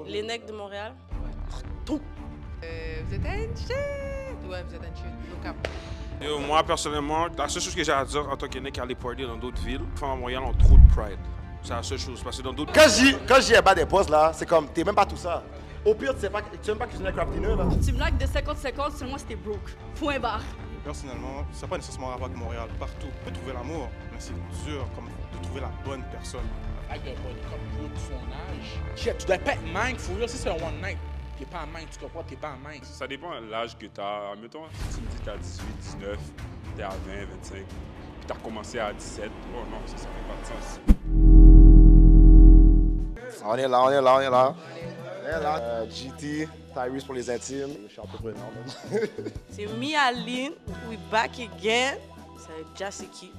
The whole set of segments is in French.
Les nègres de Montréal. Tout. Vous êtes un shit. Ouais, vous êtes un shit. No cap. Yo, moi, personnellement, la seule chose que j'ai à dire en tant que nègre qui allait party dans d'autres villes, les femmes à Montréal ont trop de pride. C'est la seule chose. Parce que dans d'autres... Quand je dis bas des boss, là, c'est comme, t'es même pas tout ça. Au pire, tu sais même pas cuisiner un craft dinner, là. Tu me laques de 50-50, seulement c'était broke. Point barre. Personnellement, ça n'a pas nécessairement rapport avec Montréal. Partout, on peut trouver l'amour, mais c'est dur comme de trouver la bonne personne. Avec un body comme de son âge. Shit, tu dois pas être mince, faut dire, si c'est un one night. T'es pas mince, tu comprends, t'es pas mince. Ça dépend de l'âge que t'as. Admettons, si tu me dis que t'as 18, 19, t'es à 20, 25, puis t'as recommencé à 17. Oh non, ça fait pas de sens. On est là, on est là, on est là. On est là. GT, Tyrese pour les intimes. Je suis un peu près énorme. C'est Mialine, we back again. C'est Jassiki.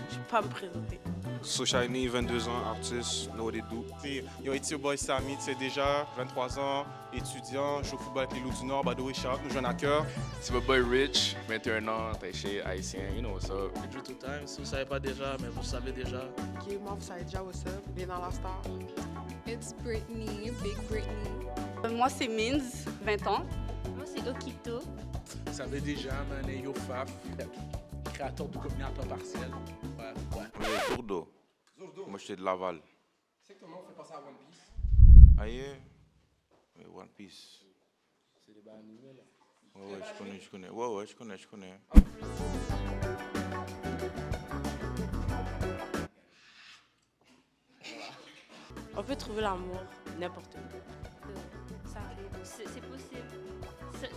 Je vais pas me présenter. So Shiny, 22 ans, artiste, know what it do. Yo, it's your boy Samy, tu sais déjà, 23 ans, étudiant, joue au football avec les Loups du Nord, Badoé Shark, nous jouons à cœur. C'est mon boy Rich, 21 ans, Taïché, haïtien, you know what's up. Drew Two Times, si vous ne savez pas déjà, mais vous le savez déjà. Ok, moi, vous savez déjà what's up. Bien dans la star. It's Britney, Big Britney. Moi, c'est Minz, 20 ans. Moi, c'est Okito. Vous savez déjà, man, Yo Faf, créateur de contenu à temps partiel. Ouais. Zourdo. Moi, j'étais de Laval. Tu sais que tout le monde fait passer à One Piece? Ah, yeah? Oui, One Piece. C'est des bas animés, là. Ouais, je connais. Ouais, je connais. On peut trouver l'amour n'importe où. Ça arrive. C'est possible.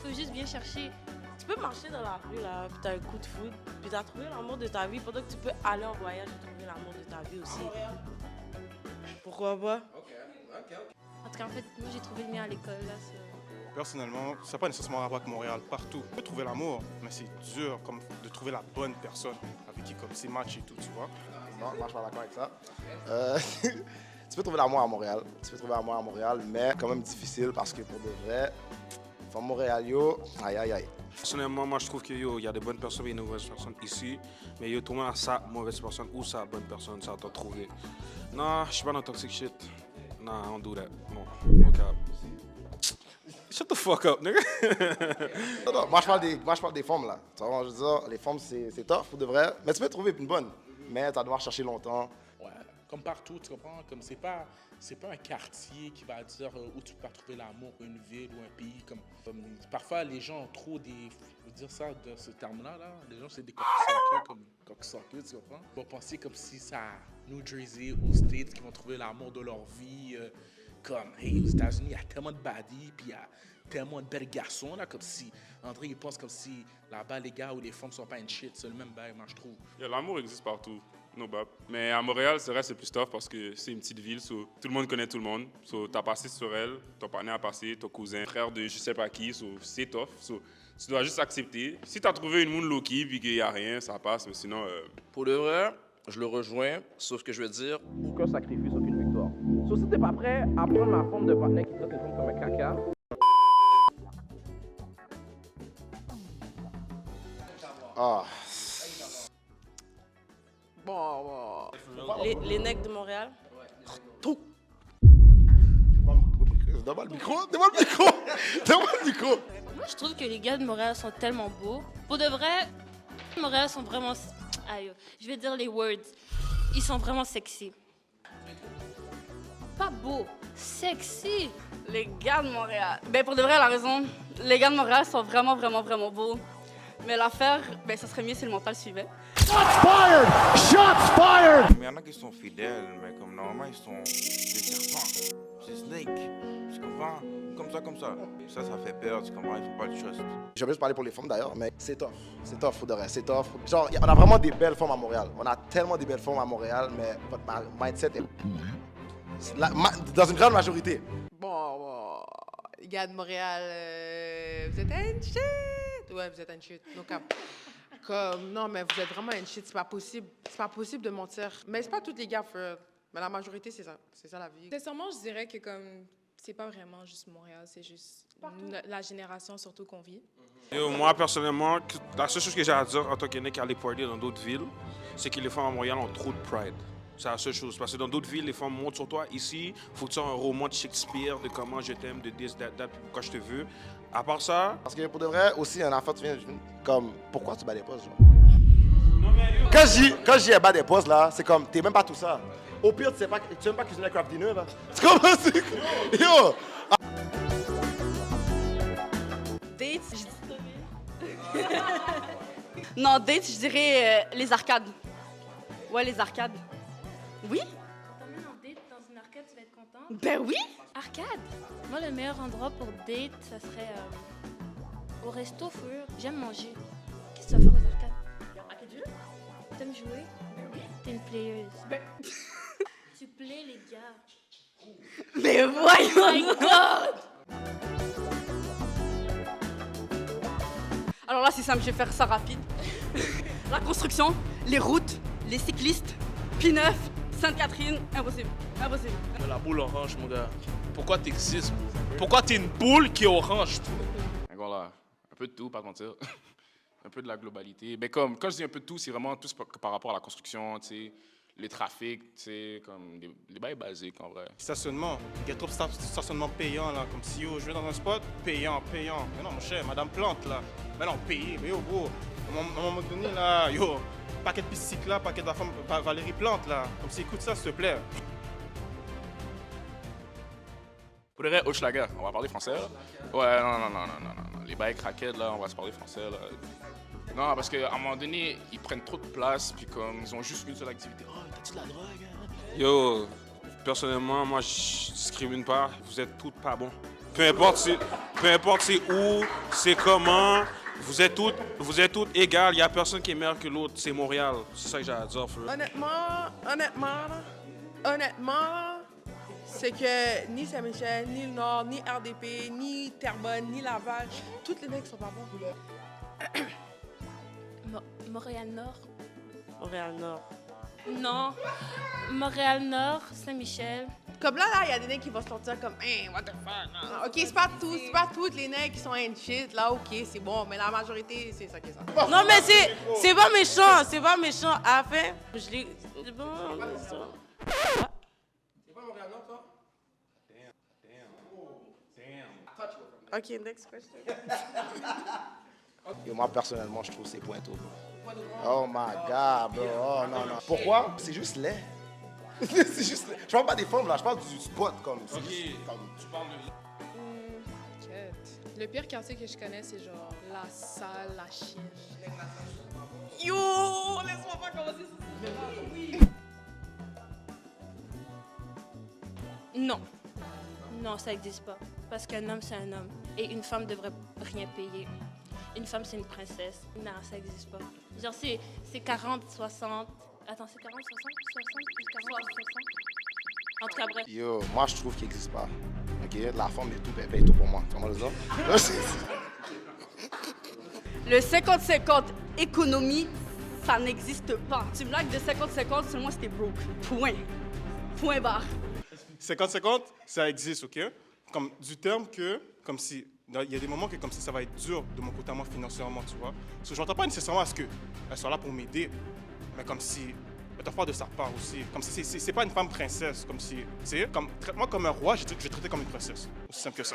Faut juste bien chercher. Tu peux marcher dans la rue, là, puis t'as un coup de foudre, puis t'as trouvé l'amour de ta vie, pendant que tu peux aller en voyage et trouver l'amour de ta vie aussi. Pourquoi pas? En tout cas, en fait, moi, j'ai trouvé le mien à l'école, là. Personnellement, ça n'a pas nécessairement rapport avec Montréal. Partout, on peut trouver l'amour, mais c'est dur comme de trouver la bonne personne avec qui comme c'est match et tout, tu vois. Non, moi, je suis pas d'accord avec ça. Tu peux trouver l'amour à Montréal. Mais quand même difficile parce que pour de vrai, from Montréal, yo, aïe. Personnellement, moi, je trouve qu'il y a des bonnes personnes et des mauvaises personnes ici. Mais tout le monde a sa mauvaise personne ou sa bonne personne, ça doit trouver. Non, je suis pas dans toxic shit. Non, on do that. Non, no cap. Shut the fuck up, nigga. Non, moi, je parle des femmes, là. Tu vois, je veux dire, les femmes, c'est tough, pour de vrai. Mais tu peux trouver une bonne. Mais tu vas devoir chercher longtemps. Ouais, comme partout, tu comprends? Comme c'est pas un quartier qui va dire où tu peux trouver l'amour, une ville ou un pays. Comme parfois, les gens ont trop des... Je veux dire ça de ce terme-là, là. Les gens, c'est des cocksuckers, tu comprends? Ils vont penser comme si c'est à New Jersey, aux States, qu'ils vont trouver l'amour de leur vie. Comme, hey, aux États-Unis, il y a tellement de baddies, puis il y a tellement de belles garçons, là, comme si... André, il pense comme si là-bas, les gars ou les femmes sont pas une shit. C'est le même bail, moi, je trouve. L'amour existe partout. No bab. Mais à Montréal, c'est vrai, c'est plus tough parce que c'est une petite ville. So, tout le monde connaît tout le monde. So, t'as passé sur elle, ton partenaire a passé, ton cousin, frère de je sais pas qui. So, c'est tough. So, tu dois juste accepter. Si t'as trouvé une monde low-key puis qu'il y a rien, ça passe. Mais sinon... Pour de vrai, je le rejoins, sauf que je veux dire, aucun sacrifice, aucune victoire. Sauf si t'es pas prêt à prendre la forme de partenaire qui traite les femmes comme un caca. Ah. Bon. Les nègres de Montréal. Tout. Donne-moi le micro. Moi, je trouve que les gars de Montréal sont tellement beaux. Pour de vrai, Montréal sont vraiment... Aïe, je vais dire les words. Ils sont vraiment sexy. Pas beaux, sexy. Les gars de Montréal. Ben, pour de vrai, elle a raison. Les gars de Montréal sont vraiment, vraiment, vraiment beaux. Mais l'affaire, ben, ça serait mieux si le mental suivait. Shots fired! Mais il y en a qui sont fidèles, mais comme normalement, ils sont des serpents. C'est Snake. Tu comprends? Comme ça. Ça fait peur, tu comprends? Il faut pas le trust. Je vais juste parler pour les femmes d'ailleurs, mais c'est tough. C'est tough, pour de vrai. C'est tough. Genre, on a vraiment des belles femmes à Montréal. On a tellement des belles femmes à Montréal, mais votre mindset est... dans une grande majorité. Bon. Les gars de Montréal, vous êtes un shit. Ouais, vous êtes un shit. No cap. Comme, non, mais vous êtes vraiment un shit. C'est pas possible de mentir. Mais c'est pas tous les gars, frère. Mais la majorité, c'est ça. C'est ça la vie. Sincèrement, je dirais que comme c'est pas vraiment juste Montréal, c'est juste la génération surtout qu'on vit. Moi, personnellement, la seule chose que j'ai à dire en tant que nègre qui allait party dans d'autres villes, c'est que les femmes à Montréal ont trop de pride. C'est la seule chose. Parce que dans d'autres villes, les femmes montent sur toi. Ici, il faut que tu aies un roman de Shakespeare de comment je t'aime, de this, that, that, pourquoi je te veux. À part ça... Parce que pour de vrai, aussi, un enfant, tu viens comme, pourquoi tu bats des postes, genre? Quand je dis bas des postes, là, c'est comme, t'es même pas tout ça. Au pire, tu sais même pas cuisiner le craft dinner, là. C'est comme, yo! Date, non, date, je dirais les arcades. Ouais, les arcades. Oui? T'emmènes en date dans une arcade, tu vas être content? Ben oui! Arcade? Moi, le meilleur endroit pour date, ça serait au resto fur. J'aime manger. Qu'est-ce que tu vas faire aux arcades? Arcade jeu? T'aimes jouer? Oui. T'es une playeuse. Tu plais les gars. Mais voyons! Oh my God! Alors là, c'est simple, je vais faire ça rapide. La construction, les routes, les cyclistes, P9, Sainte-Catherine, impossible. Impossible. La boule orange, mon gars. Pourquoi t'existes? Pourquoi t'es une boule qui est orange? Encore là, un peu de tout, pas de mentir. Un peu de la globalité. Mais comme, quand je dis un peu de tout, c'est vraiment tout par rapport à la construction, tu sais, les trafics, tu sais, comme les bails basiques en vrai. Stationnement. Il y a trop de stationnement payant, là. Comme si, yo, je vais dans un spot, payant. Mais non, mon cher, Madame Plante, là. Mais non, payé. Mais yo, bro, à un moment donné, là, yo, paquet de pistes là, paquet de la femme Valérie Plante, là. Comme si, écoute ça, s'il te plaît. Pour le reste, Hochelaga, on va parler français, là? Ouais, non. Les bails craquettes, là, on va se parler français, là. Non, parce qu'à un moment donné, ils prennent trop de place, puis comme, ils ont juste une seule activité. Oh, t'as-tu de la drogue, hein? Yo, personnellement, moi, je discrimine pas. Vous êtes toutes pas bons. Peu importe c'est où, c'est comment, vous êtes toutes égales. Il n'y a personne qui est meilleur que l'autre. C'est Montréal. C'est ça que j'ai à dire, frère. Honnêtement, c'est que ni Saint-Michel, ni le Nord, ni RDP, ni Terrebonne, ni Laval, toutes les mecs sont pas bons. Montréal-Nord? Montréal-Nord. Non. Montréal-Nord, Saint-Michel. Comme là, il y a des nègres qui vont sortir comme, hey, what the fuck. Non. OK, c'est pas toutes les nègres qui sont un shit. Là, OK, c'est bon, mais la majorité, c'est ça qui est ça. Non, mais c'est pas méchant, c'est pas méchant. À la fin, je l'ai. C'est bon, c'est ça. C'est pas Montréal-Nord, toi? Damn. OK, next question. Et moi, personnellement, je trouve que c'est pointeau. Oh my God, bro. Oh non. Pourquoi? C'est juste laid. C'est juste laid. Je parle pas des femmes, là. Je parle du spot, comme. Ok, tu parles de... Le pire quartier que je connais, c'est genre La Salle, La Chine. Yo, laisse-moi pas commencer sur ce oui. Non. Non, ça n'existe pas. Parce qu'un homme, c'est un homme. Et une femme devrait rien payer. Une femme, c'est une princesse. Non, ça n'existe pas. Genre, c'est 40, 60... Attends, c'est 40, 60, 60, plus 40, 60? En tout cas, bref. Yo, moi, je trouve qu'il n'existe pas. OK? La femme est tout, elle paye tout pour moi. Tu comprends le dire? Le 50-50 économie, ça n'existe pas. Tu blagues de 50-50, seulement si t'es broke. Point. Point barre. 50-50, ça existe, OK? Comme du terme que, comme si, il y a des moments que comme si ça va être dur de mon côté à moi financièrement, tu vois. Parce que je n'entends pas nécessairement à ce qu'elle soit là pour m'aider, mais comme si elle doit faire de sa part aussi. Comme si c'est pas une femme princesse, comme si, tu sais, comme traite-moi comme un roi, je vais traiter comme une princesse. Aussi simple que ça.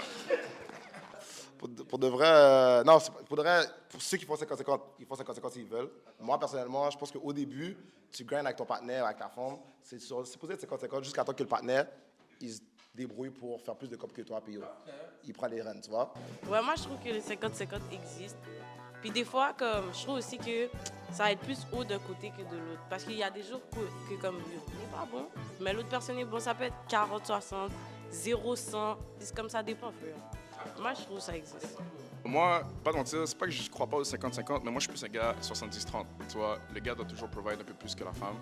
Pour de vrai, non, pour de vrai, pour ceux qui font 50-50, ils font 50-50 s'ils veulent. Moi, personnellement, je pense qu'au début, tu grindes avec ton partenaire, avec ta femme, c'est supposé être 50-50 jusqu'à temps que le partenaire, il se débrouille pour faire plus de copes que toi, puis il prend les rênes, tu vois. Ouais, moi, je trouve que le 50-50 existe. Puis des fois, comme, je trouve aussi que ça va être plus haut d'un côté que de l'autre. Parce qu'il y a des jours que comme, n'est pas bon, mais l'autre personne est bon. Ça peut être 40-60, 0-100, c'est comme ça dépend, frère. Moi, je trouve que ça existe. Moi, pas de mentir, c'est pas que je crois pas au 50-50, mais moi, je suis plus un gars 70-30. Tu vois, le gars doit toujours provide un peu plus que la femme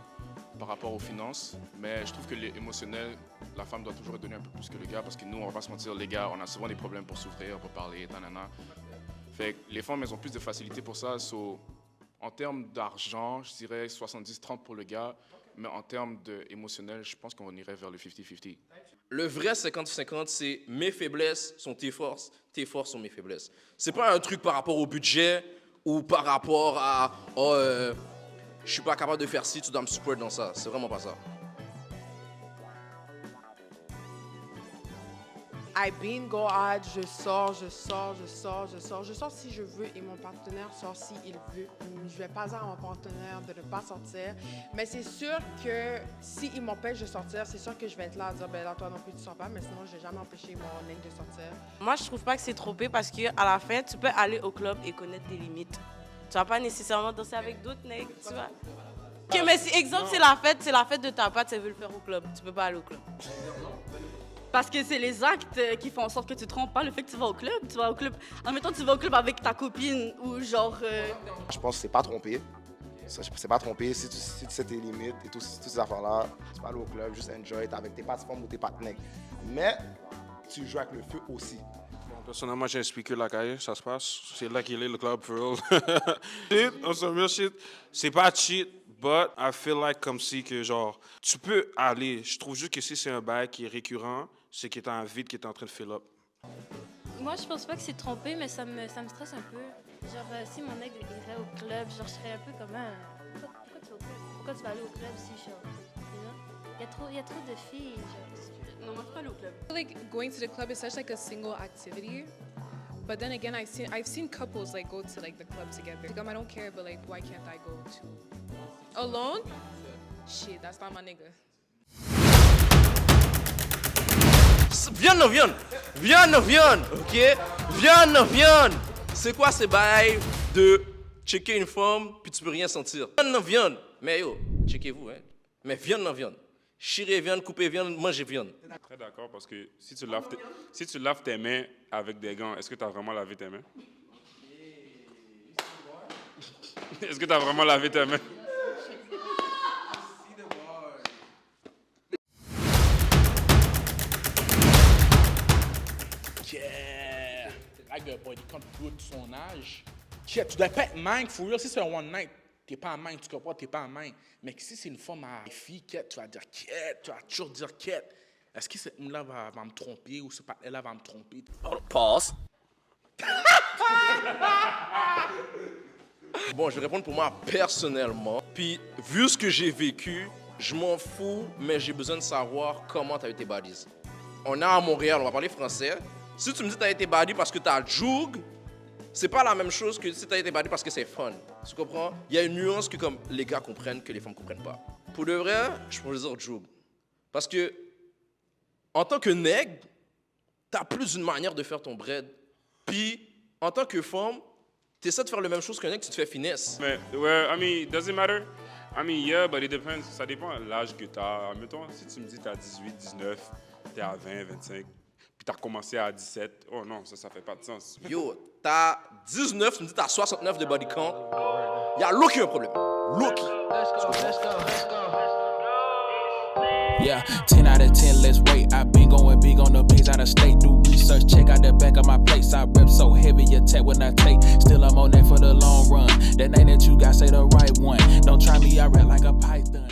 par rapport aux finances. Mais je trouve que l'émotionnel, la femme doit toujours donner un peu plus que le gars parce que nous, on va pas se mentir, les gars, on a souvent des problèmes pour s'ouvrir, pour parler, nanana. Fait que les femmes, elles ont plus de facilité pour ça. En termes d'argent, je dirais 70-30 pour le gars, mais en termes d'émotionnel, je pense qu'on irait vers le 50-50. Le vrai 50-50, c'est mes faiblesses sont tes forces sont mes faiblesses. C'est pas un truc par rapport au budget ou par rapport à je suis pas capable de faire ci, tu dois me support dans ça. C'est vraiment pas ça. I binge, go out, je sors si je veux et mon partenaire sort si il veut. Je vais pas dire à mon partenaire de ne pas sortir, mais c'est sûr que s'il m'empêche de sortir, c'est sûr que je vais être là à dire, ben là, toi non plus, tu sors pas, mais sinon, je vais jamais empêcher mon mec de sortir. Moi, je trouve pas que c'est trompé parce qu'à la fin, tu peux aller au club et connaître tes limites. Tu vas pas nécessairement danser avec d'autres nègres, tu vois. Ok, mais si, exemple, c'est la fête de ta pote, tu veux le faire au club. Tu peux pas aller au club. Parce que c'est les actes qui font en sorte que tu te trompes pas. Le fait que tu vas au club, admettons, tu vas au club avec ta copine ou genre... Je pense que c'est pas trompé. C'est pas trompé si tu sais tes limites et toutes ces affaires-là. Tu vas aller au club, juste enjoy, t'es avec tes partenaires ou tes partenaires. Mais tu joues avec le feu aussi. Personnellement, j'ai un speaker la caille, ça se passe. C'est là qu'il est, le club, for real. On se real shit. C'est pas cheat, but I feel like comme si que, genre, tu peux aller. Je trouve juste que si c'est un bail qui est récurrent, c'est qu'il est en vide, qui est en train de fill up. Moi, je pense pas que c'est trompé, mais ça me stresse un peu. Genre, si mon aigle irait au club, genre, je serais un peu comme pourquoi tu vas au club? Pourquoi tu vas aller au club si, genre, il y a trop de filles, genre. Non, moi, je peux aller au club. I feel like going to the club is such like a single activity. But then again, I've seen couples like go to like the club together. Like, I don't care, but like, why can't I go to alone? Shit, that's not my nigga. Viens, ok? Viens. C'est quoi ces bails de checker une femme puis tu peux rien sentir? Viens. Mais yo, checkez-vous, hein? Mais viens. Chirer viande, couper viande, manger viande. Très d'accord, parce que si tu laves tes mains avec des gants, est-ce que tu as vraiment lavé tes mains? Est-ce que tu as vraiment lavé tes mains? Yeah! Like the boy, quand tu de son âge, tu dois pas être main, for real, si c'est un one night, t'es pas en main, tu comprends, t'es pas en main. Mais si c'est une femme à fille, tu vas dire quête, tu vas toujours dire quête. Est-ce que cette homme-là va me tromper ou ce partenaire-là va me tromper? Pause. Bon, je vais répondre pour moi personnellement. Puis, vu ce que j'ai vécu, je m'en fous, mais j'ai besoin de savoir comment tu as eu tes bodies. On est à Montréal, on va parler français. Si tu me dis que tu as été body parce que tu as jug, c'est pas la même chose que si tu as été body parce que c'est fun. Tu comprends? Il y a une nuance que comme les gars comprennent que les femmes comprennent pas. Pour de vrai, je peux dire jug. Parce que, en tant que nègre, tu as plus d'une manière de faire ton bread. Puis, en tant que femme, tu essaies de faire la même chose qu'un nègre, tu te fais finesse. Mais, ouais, I mean, does it matter? I mean, yeah, but it depends. Ça dépend de l'âge que tu as. Admettons, si tu me dis que tu as 18, 19, tu es à 20, 25, puis tu as recommencé à 17, oh non, ça fait pas de sens. Yo, t'as 19, tu me dis que t'as 69 de body count. Y'a Loki un problème. Loki. Let's go. Yeah, 10 out of 10, let's rate. I've been going big on the bigs out of state. Do research, check out the back of my plates. I rep so heavy, attack when I take. Still, I'm on that for the long run. That name that you got, say the right one. Don't try me, I rap like a python.